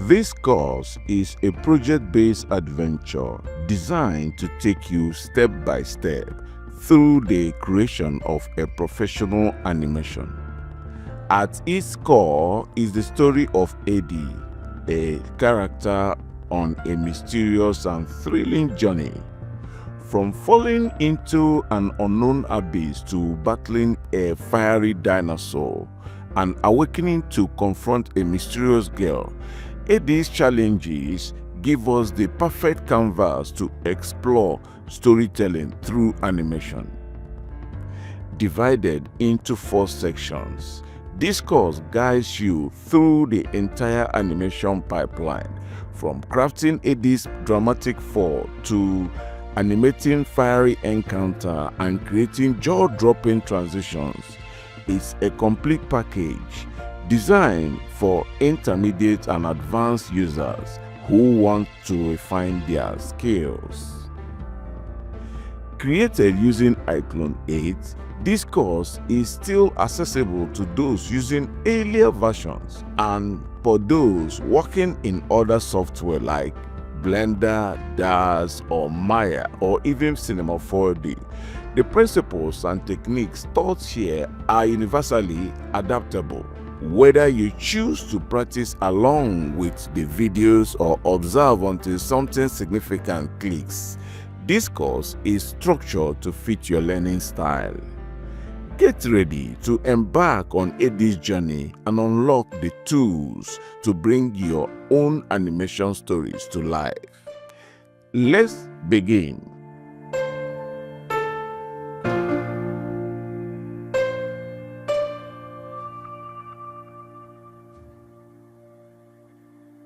This course is a project-based adventure designed to take you step by step through the creation of a professional animation. At its core is the story of Eddie, a character on a mysterious and thrilling journey. From falling into an unknown abyss to battling a fiery dinosaur and awakening to confront a mysterious girl, Eddie's challenges give us the perfect canvas to explore storytelling through animation. Divided into 4 sections, this course guides you through the entire animation pipeline, from crafting Eddie's dramatic fall to animating fiery encounter and creating jaw-dropping transitions. It's a complete package designed for intermediate and advanced users who want to refine their skills. Created using iClone 8, this course is still accessible to those using earlier versions and for those working in other software like Blender, DAZ, or Maya, or even Cinema 4D. The principles and techniques taught here are universally adaptable, whether you choose to practice along with the videos or observe until something significant clicks. This course is structured to fit your learning style. Get ready to embark on Eddie's journey and unlock the tools to bring your own animation stories to life. Let's begin.